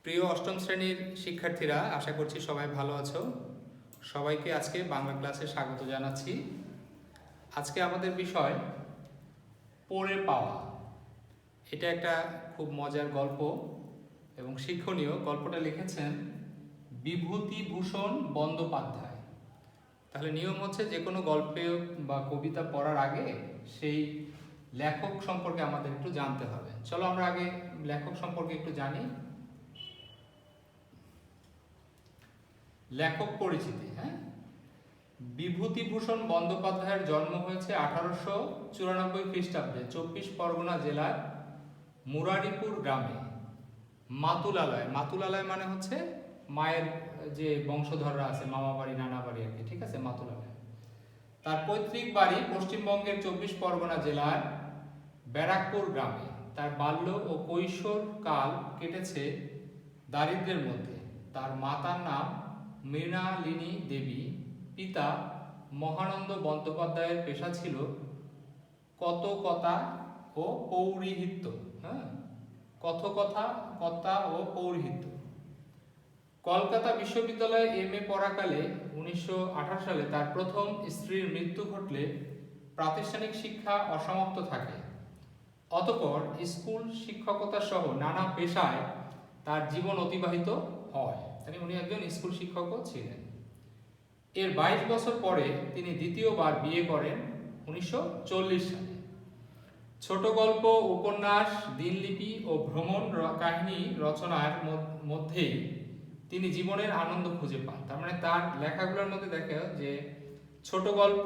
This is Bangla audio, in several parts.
প্রিয় অষ্টম শ্রেণীর শিক্ষার্থীরা, আশা করছি সবাই ভালো আছো। সবাইকে আজকে বাংলা ক্লাসে স্বাগত জানাচ্ছি। আজকে আমাদের বিষয় পড়ে পাওয়া। এটা একটা খুব মজার গল্প এবং শিক্ষণীয়। গল্পটা লিখেছেন বিভূতিভূষণ বন্দ্যোপাধ্যায়। তাহলে নিয়ম হচ্ছে যে কোনো গল্পে বা কবিতা পড়ার আগে সেই লেখক সম্পর্কে আমাদের একটু জানতে হবে। চলো আমরা আগে লেখক সম্পর্কে একটু জানি। লেখক পরিচিতি। বিভূতিভূষণ বন্দ্যোপাধ্যায়ের জন্ম হয়েছে 1894 খ্রিস্টাব্দে 24 পরগনা জেলার মুরারিপুর গ্রামে। মাতুলালয়, মাতুলালয় মানে হচ্ছে মায়ের যে বংশধররা আছে, মামা বাড়ি নানা বাড়ি আর কি, ঠিক আছে, মাতুলালয়। তার পৈতৃক বাড়ি পশ্চিমবঙ্গের 24 পরগনা জেলার ব্যারাকপুর গ্রামে। তার বাল্য ও কৈশোর কাল কেটেছে দারিদ্র্যের মধ্যে। তার মাতার নাম মৃণালিনী দেবী। পিতা মহানন্দ বন্দ্যোপাধ্যায়ের পেশা ছিল কথকতা ও পৌরোহিত্য। কথকতা ও পৌরোহিত্য। কলকাতা বিশ্ববিদ্যালয়ে এম.এ পড়াকালে 1918 সালে তার প্রথম স্ত্রীর মৃত্যু ঘটলে প্রাতিষ্ঠানিক শিক্ষা অসমাপ্ত থাকে। অতঃপর স্কুল শিক্ষকতা সহ নানা পেশায় তার জীবন অতিবাহিত হয়। তাই উনি একজন স্কুল শিক্ষকও ছিলেন। এর 22 বছর পরে তিনি দ্বিতীয়বার বিয়ে করেন 1940 সালে। ছোট গল্প, উপন্যাস, দিনলিপি ও ভ্রমণ কাহিনী রচনার মধ্যেই তিনি জীবনের আনন্দ খুঁজে পান। তার মানে তার লেখাগুলোর মধ্যে দেখে যে ছোট গল্প,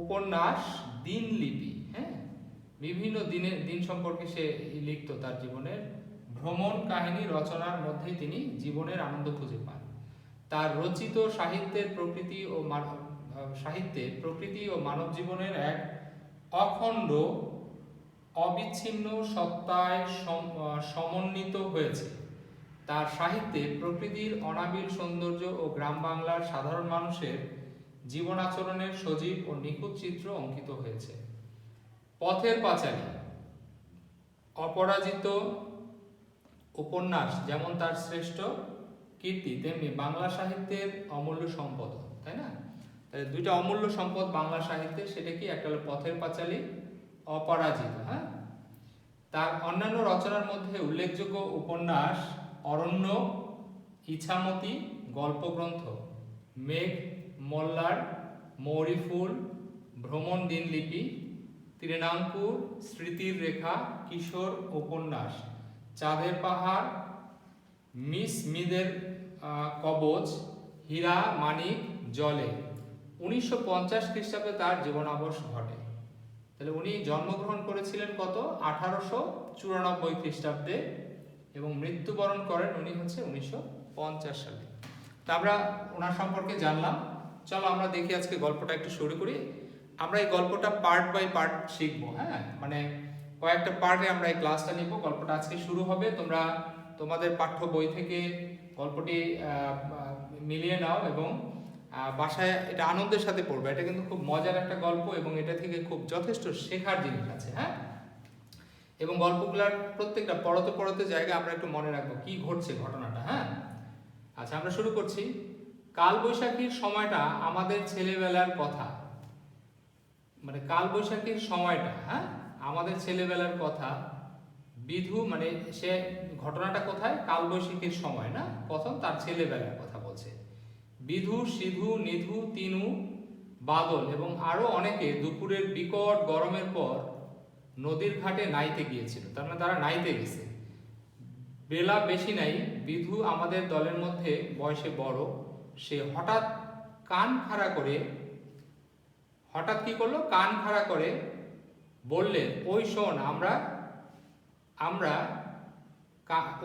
উপন্যাস, দিনলিপি, বিভিন্ন দিন সম্পর্কে সে লিখত তার জীবনের। ভ্রমণ কাহিনী রচনার মধ্যেই তিনি জীবনের আনন্দ খুঁজে পান। তার রচিত সাহিত্যে প্রকৃতি ও মানব জীবনের এক অখণ্ড অবিচ্ছিন্ন সত্তায় সমন্বিত হয়েছে। তার সাহিত্যে প্রকৃতির অনাবিল সৌন্দর্য ও গ্রাম বাংলার সাধারণ মানুষের জীবনাচরণের সজীব ও নিখুঁত চিত্র অঙ্কিত হয়েছে। পথের পাঁচালী, অপরাজিত উপন্যাস যেমন তার শ্রেষ্ঠ কীর্তি, তেমনি বাংলা সাহিত্যের অমূল্য সম্পদ, তাই না? তাহলে দুইটা অমূল্য সম্পদ বাংলা সাহিত্যে, সেটা কি? একটা হলো পথের পাঁচালী, অপরাজিত। তার অন্যান্য রচনার মধ্যে উল্লেখযোগ্য উপন্যাস অরণ্য, ইছামতি, গল্পগ্রন্থ মেঘ মল্লার, মৌরিফুল, ভ্রমণ দিনলিপি, তৃণাঙ্কুর, স্মৃতির রেখা, কিশোর উপন্যাস, চাঁদের পাহাড়, মিস মিদের কবচ, হীরা মানিক জলে। 1950 খ্রিস্টাব্দে তার জীবনাবশ ঘটে। তাহলে উনি জন্মগ্রহণ করেছিলেন কত? 1894 খ্রিস্টাব্দে এবং মৃত্যুবরণ করেন উনি হচ্ছে 1950 সালে। তা আমরা ওনার সম্পর্কে জানলাম। চলো আমরা দেখি আজকে গল্পটা একটু শুরু করি। আমরা এই গল্পটা পার্ট বাই পার্ট শিখবো। মানে কয়েকটা পার্টে আমরা এই ক্লাসটা নিব। গল্পটা আজকে শুরু হবে। তোমরা তোমাদের পাঠ্য বই থেকে গল্পটি মিলিয়ে নাও এবং বাসায় এটা আনন্দের সাথে পড়বে। এটা কিন্তু খুব মজার একটা গল্প এবং এটা থেকে খুব যথেষ্ট শেখার জিনিস আছে। এবং গল্পগুলার প্রত্যেকটা পড়তে পড়তে জায়গা আমরা একটু মনে রাখবো কি ঘটছে ঘটনাটা। আচ্ছা, আমরা শুরু করছি। কাল বৈশাখীর সময়টা আমাদের ছেলেবেলার কথা। মানে কাল বৈশাখীর সময়টা আমাদের ছেলেবেলার কথা। বিধু, মানে সে ঘটনাটা কোথায়? কাল বৈশাখীর সময় না, প্রথম তার ছেলেবেলার কথা বলছে। বিধু, সিধু, নিধু, তিনু, বাদল এবং আরো অনেকে দুপুরের বিকট গরমের পর নদীর ঘাটে নাইতে গিয়েছিল। তার মানে তারা নাইতে গেছে। বেলা বেশি নাই। বিধু আমাদের দলের মধ্যে বয়সে বড়। সে হঠাৎ কি করলো? কান খাড়া করে বললেন, ওই শোন,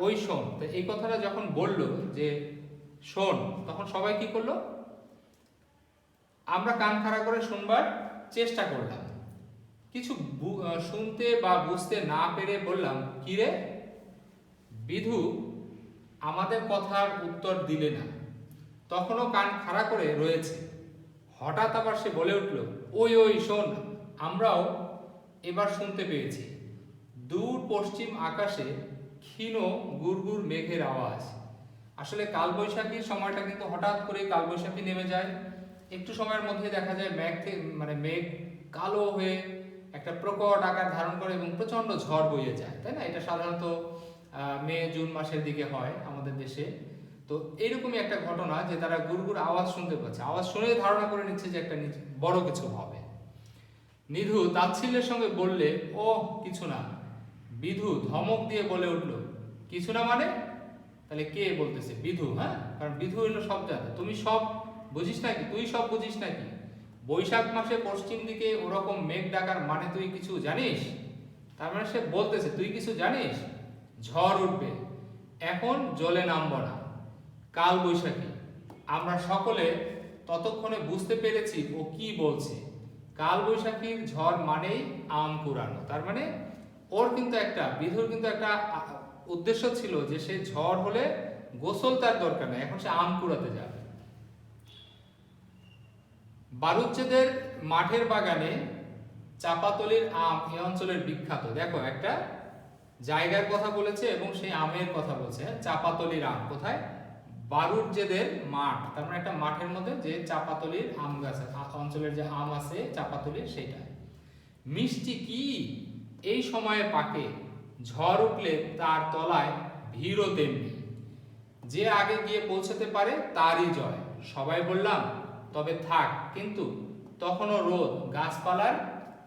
ওই শোন। তো এই কথাটা যখন বলল যে শোন, তখন সবাই কি করলো? আমরা কান খাড়া করে শুনবার চেষ্টা করলাম। কিছু শুনতে বা বুঝতে না পেরে বললাম, কিরে? বিধু আমাদের কথার উত্তর দিলে না, তখনও কান খাড়া করে রয়েছে। হঠাৎ আবার সে বলে উঠল, ওই শোন, আমরাও এবার শুনতে পেয়েছি। দূর পশ্চিম আকাশে ক্ষীণ গুড়গুড় মেঘের আওয়াজ। আসলে কালবৈশাখীর সময়টা কিন্তু হঠাৎ করে কালবৈশাখী নেমে যায়, একটু সময়ের মধ্যে দেখা যায় মেঘ কালো হয়ে একটা প্রকট আকার ধারণ করে এবং প্রচন্ড ঝড় বইয়ে যায়, তাই না? এটা সাধারণত মে জুন মাসের দিকে হয় আমাদের দেশে। তো এইরকমই একটা ঘটনা যে তারা গুড়গুড় আওয়াজ শুনতে পাচ্ছে, আওয়াজ শুনে ধারণা করে নিচ্ছে যে একটা বড় কিছু হবে। নিধু তাচ্ছিল্যের সঙ্গে বললে, ও কিছু না। বিধু ধমক দিয়ে বলে উঠল, কিছু না মানে? তাহলে কে বলতেছে? বিধু। হ্যাঁ, কারণ বিধু হইলো সব জানে। তুমি সব বুঝিস নাকি? তুই সব বুঝিস নাকি? বৈশাখ মাসে পশ্চিম দিকে ওরকম মেঘ ডাকার মানে তুই কিছু জানিস? তার মানে সে বলতেছে তুই কিছু জানিস? ঝড় উঠবে, এখন জলে নামবো না, কাল বৈশাখী। আমরা সকলে ততক্ষণে বুঝতে পেরেছি ও কি বলছে। কাল বৈশাখীর ঝড় মানেই আম কুড়ানো। তার মানে ওর কিন্তু বিধুর কিন্তু একটা উদ্দেশ্য ছিল যে সে ঝড় হলে গোসল তার দরকার নেই, এখন সে আম কুড়াতে যাবে। বারুচ্ছেদের মাঠের বাগানে চাপাতলির আম এই অঞ্চলের বিখ্যাত। দেখো, একটা জায়গার কথা বলেছে এবং সেই আমের কথা বলছে। চাপাতলির আম কোথায়? বারুচ্ছেদের মাঠ, তার মানে একটা মাঠের মধ্যে যে চাপাতলির আম গাছ অঞ্চলের যে আম আছে চাপাতলির, সেটা মিষ্টি কি এই সময়ে পাকে, ঝড় উঠলে তার তলায় ভিড়ও তেমনি, যে আগে গিয়ে পৌঁছতে পারে তারই জয়। সবাই বললাম তবে থাক, কিন্তু তখনও রোদ গাছপালার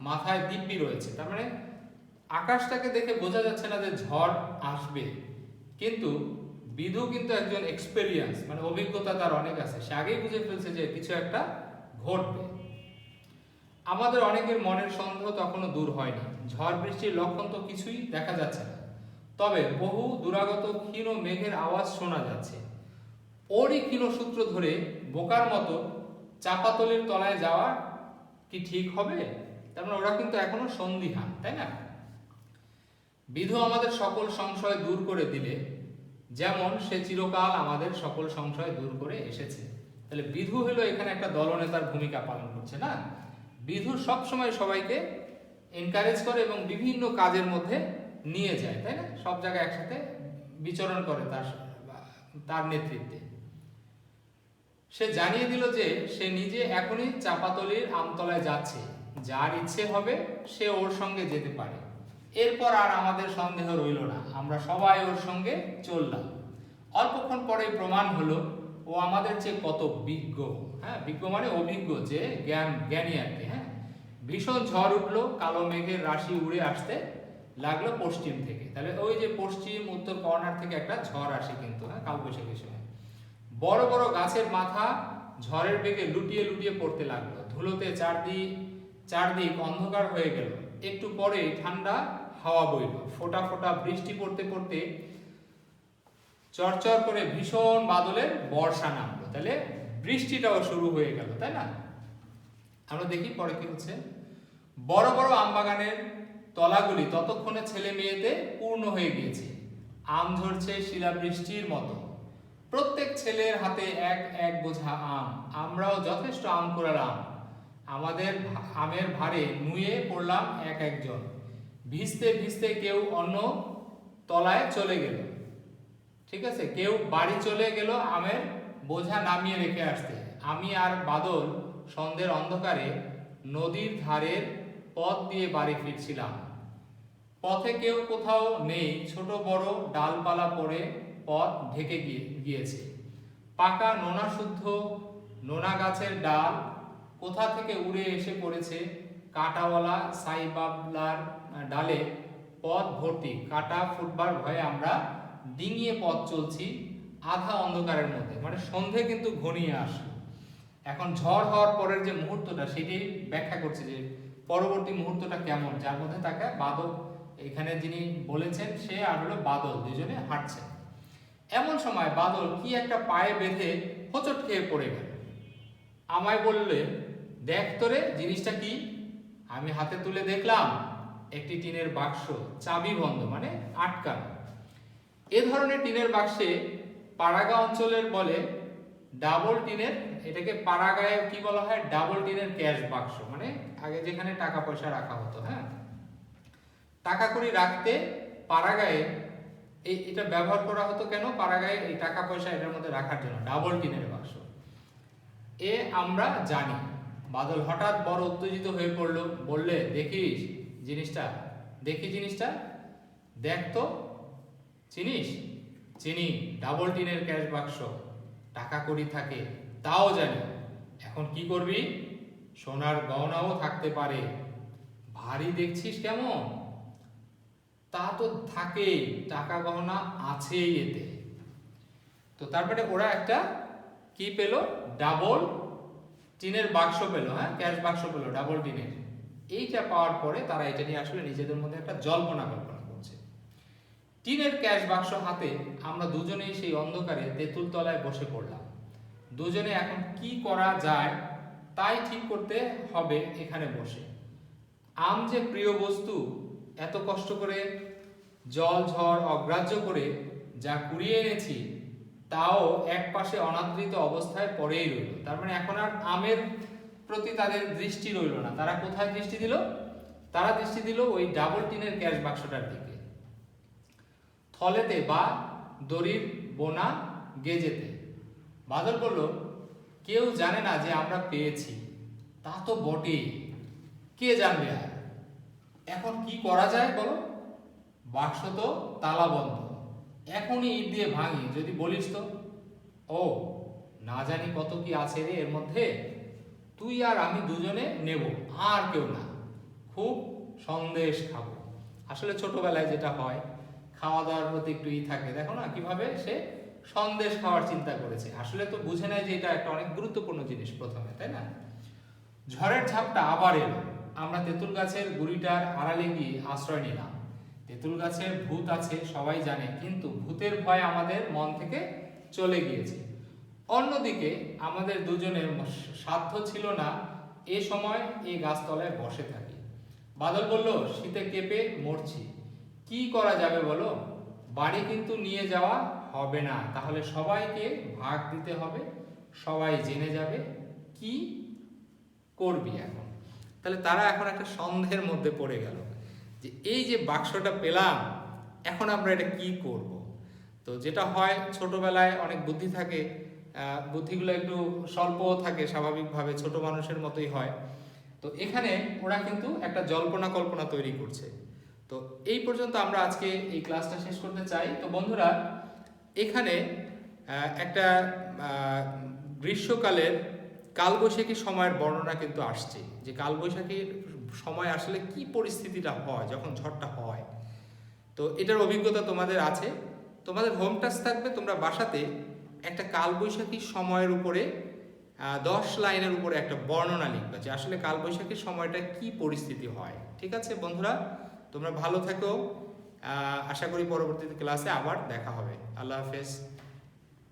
মাথায় দিব্যি রয়েছে। তার মানে আকাশটাকে দেখে বোঝা যাচ্ছে না যে ঝড় আসবে, কিন্তু বিধু কিন্তু একজন এক্সপেরিয়েন্স, মানে অভিজ্ঞতা তার অনেক আছে, সে আগেই বুঝে ফেলছে যে কিছু একটা ঘটবে। আমাদের অনেকের মনের সন্দেহ তখনও দূর হয়নি। ঝড় বৃষ্টির লক্ষণ তো কিছুই দেখা যাচ্ছে না, তবে বহু দূরাগত ক্ষীণ মেঘের আওয়াজ শোনা যাচ্ছে। ওরই ক্ষীণ সূত্র ধরে বোকার মতো চাপাতলির তলায় যাওয়া কি ঠিক হবে? তার মানে ওরা কিন্তু এখনো সন্দিহান, তাই না? বিধু আমাদের সকল সংশয় দূর করে দিলে, যেমন সে চিরকাল আমাদের সকল সংশয় দূর করে এসেছে। তাহলে বিধু হলো এখানে একটা দলনেতার ভূমিকা পালন করছে না? বিধু সবসময় সবাইকে এনকারেজ করে এবং বিভিন্ন কাজের মধ্যে নিয়ে যায়, তাই না? সব জায়গায় একসাথে বিচরণ করে তার নেতৃত্বে। সে জানিয়ে দিল যে সে নিজে এখনই চাপাতলির আমতলায় যাচ্ছে, যার ইচ্ছে হবে সে ওর সঙ্গে যেতে পারে। এরপর আর আমাদের সন্দেহ রইল না, আমরা সবাই ওর সঙ্গে চললাম। অল্পক্ষণ পরে প্রমাণ হলো ও আমাদের চেয়ে কত বিজ্ঞ। হ্যাঁ, বিজ্ঞ মানে অভিজ্ঞ, যে জ্ঞানী আর কি। হ্যাঁ, ভীষণ ঝড় উঠলো, কালো মেঘের রাশি উড়ে আসতে লাগলো পশ্চিম থেকে। তাহলে ওই যে পশ্চিম উত্তর কর্নার থেকে একটা ঝড় আসে কিন্তু, হ্যাঁ, কালবৈশাখীর সময়। বড় বড় গাছের মাথা ঝড়ের বেগে লুটিয়ে লুটিয়ে পড়তে লাগলো। ধুলোতে চারদিক অন্ধকার হয়ে গেল। একটু পরে ঠান্ডা হাওয়া বইল, ফোঁটা ফোঁটা বৃষ্টি পড়তে পড়তে চরচর করে ভীষণ বাদলের বর্ষা নামলো। তাহলে বৃষ্টিটাও শুরু হয়ে গেল, তাই না? আমরা দেখি পরে কি হচ্ছে। বড় বড় আম বাগানের তলাগুলি ততক্ষণে ছেলে মেয়েতে পূর্ণ হয়ে গিয়েছে। আম ঝরছে শিলাবৃষ্টির মতো। প্রত্যেক ছেলের হাতে এক এক বোঝা আম। আমরাও যথেষ্ট আম কুড়ালাম। আমাদের আমের ভারে নুয়ে পড়লাম এক একজন। ভিজতে ভিজতে কেউ অন্য তলায় চলে গেল, ঠিক আছে, কেউ বাড়ি চলে গেল আমের বোঝা নামিয়ে রেখে আসতে। আমি আর বাদল সন্ধ্যের অন্ধকারে নদীর ধারের পথ দিয়ে বাড়ি ফিরছিলাম। পথে কেউ কোথাও নেই, ছোট বড় ডালপালা পড়ে পথ ঢেকে গিয়েছে। পাকা নোনা নোনা গাছের ডাল কোথা থেকে উড়ে এসে পড়েছে কাঁটাওয়ালা সাইবাবলার ডালে। পথ ভর্তি কাঁটা ফুটবার ভয়ে আমরা ডিঙিয়ে পথ চলছি আধা অন্ধকারের মধ্যে। মানে সন্ধে কিন্তু ঘনিয়ে আসলো। এখন ঝড় হওয়ার পরের যে মুহূর্তটা, সেটাই ব্যাখ্যা করছে যে পরবর্তী মুহূর্তটা কেমন, যার মধ্যে তাকে বাদল, এখানে যিনি বলেছেন সে আর হলো বাদল, দুজনে হাঁটছেন। এমন সময় বাদল কি একটা পায়ে বেঁধে হোঁচট খেয়ে পড়ে গেল। আমায় বললে, দেখ তোরে জিনিসটা কি? আমি হাতে তুলে দেখলাম একটি টিনের বাক্স, চাবি বন্ধ, মানে আটকানো। এ ধরনের টিনের বাক্সে পাড়াগা অঞ্চলের বলে ডাবল টিনের, এটাকে পাড়াগায় কি বলা হয়? ডাবল টিনের ক্যাশ বাক্স, মানে আগে যেখানে টাকা পয়সা রাখা হতো। হ্যাঁ, টাকা কড়ি রাখতে পাড়াগায়ে এটা ব্যবহার করা হতো কেন? পাড়াগাঁয়ে এই টাকা পয়সা এটার মধ্যে রাখার জন্য, ডাবল টিনের বাক্স। আমরা জানি। বাদল হঠাৎ বড় উত্তেজিত হয়ে পড়লো, বললে, দেখিস জিনিসটা, দেখি জিনিসটা, দেখ তো, চিনিস? চিনি, ডাবল টিনের ক্যাশ বাক্স, টাকা কড়ি থাকে, তাও জানি। এখন কি করবি? সোনার গহনাও থাকতে পারে। ভারী দেখছিস কেমন? তা তো থাকেই, টাকা গহনা আছেই এতে। তো তারপরে ওরা একটা কি পেল? ডাবল টিনের বাক্স পেল, হ্যাঁ, ক্যাশ বাক্স পেল ডাবল টিনের। এইটা পাওয়ার পরে তারা এটা নিয়ে আসলে নিজেদের মধ্যে একটা জল্পনা কল্পনা করছে। টিনের ক্যাশ বাক্স হাতে আমরা দুজনেই সেই অন্ধকারে তেঁতুল তলায় বসে পড়লাম। দুজনে এখন কি করা যায় তাই ঠিক করতে হবে এখানে বসে। আম যে প্রিয় বস্তু, এত কষ্ট করে জল ঝড় অগ্রাহ্য করে যা কুড়িয়ে এনেছি, তাও এক পাশে অনাদৃত অবস্থায় পড়েই রইল। তার মানে এখন আর আমের প্রতি তাদের দৃষ্টি রইল না। তারা কোথায় দৃষ্টি দিল? তারা দৃষ্টি দিল ওই ডাবল টিনের ক্যাশ বাক্সটার দিকে। থলেতে বা দড়ির বোনা গেজেতে। বাদল বলল, কেউ জানে না যে আমরা পেয়েছি। তা তো বটেই, কে জানবে আর? এখন কি করা যায় বলো? বাক্স তো তালা বন্ধ, এখনই ইট দিয়ে ভাঙি যদি বলিস তো। ও, না জানি কত কি আছে রে এর মধ্যে, তুই আর আমি দুজনে নেব, আর কেউ না। খুব সন্দেশ খাবো। আসলে ছোটবেলায় যেটা হয়, খাওয়া দাওয়ার প্রতি একটু থাকে, দেখো না কিভাবে সে সন্দেশ খাওয়ার চিন্তা করেছে। আসলে তো বুঝে নেয় যে এটা একটা অনেক গুরুত্বপূর্ণ জিনিস প্রথমে, তাই না? ঝড়ের ঝাপটা আবার এলো। আমরা তেঁতুল গাছের গুড়িটার আড়ালে গিয়ে আশ্রয় নিলাম। তেঁতুল গাছের ভূত আছে সবাই জানে, কিন্তু ভূতের ভয় আমাদের মন থেকে চলে গিয়েছে। অন্যদিকে আমাদের দুজনের সাধ্য ছিল না এ সময় এই গাছতলায় বসে থাকি। বাদল বলল, শীতে কেঁপে মরছি, কি করা যাবে বলো? বাড়ি কিন্তু নিয়ে যাওয়া হবে না, তাহলে সবাইকে ভাগ দিতে হবে, সবাই জেনে যাবে। কি করবি এখন? তাহলে তারা এখন একটা সন্দেহের মধ্যে পড়ে গেল যে এই যে বাক্সটা পেলাম, এখন আমরা এটা কি করব? তো যেটা হয়, ছোটবেলায় অনেক বুদ্ধি থাকে, বুদ্ধিগুলো একটু স্বল্প থাকে, স্বাভাবিকভাবে ছোট মানুষের মতোই হয়। তো এখানে ওরা কিন্তু একটা জল্পনা কল্পনা তৈরি করছে। তো এই পর্যন্ত আমরা আজকে এই ক্লাসটা শেষ করতে চাই। তো বন্ধুরা, এখানে একটা গ্রীষ্মকালের কালবৈশাখী সময়ের বর্ণনা কিন্তু আসছে, যে কালবৈশাখীর সময় আসলে কি পরিস্থিতিটা হয় যখন ঝড়টা হয়। তো এটার অভিজ্ঞতা তোমাদের আছে। তোমাদের হোম টাস্ক থাকবে, তোমরা বাসাতে একটা কালবৈশাখীর সময়ের উপরে 10 লাইনের উপরে একটা বর্ণনা লিখবে, যে আসলে কালবৈশাখীর সময়টা কি পরিস্থিতি হয়। ঠিক আছে বন্ধুরা, তোমরা ভালো থেকো। আশা করি পরবর্তী ক্লাসে আবার দেখা হবে। আল্লাহ হাফেজ।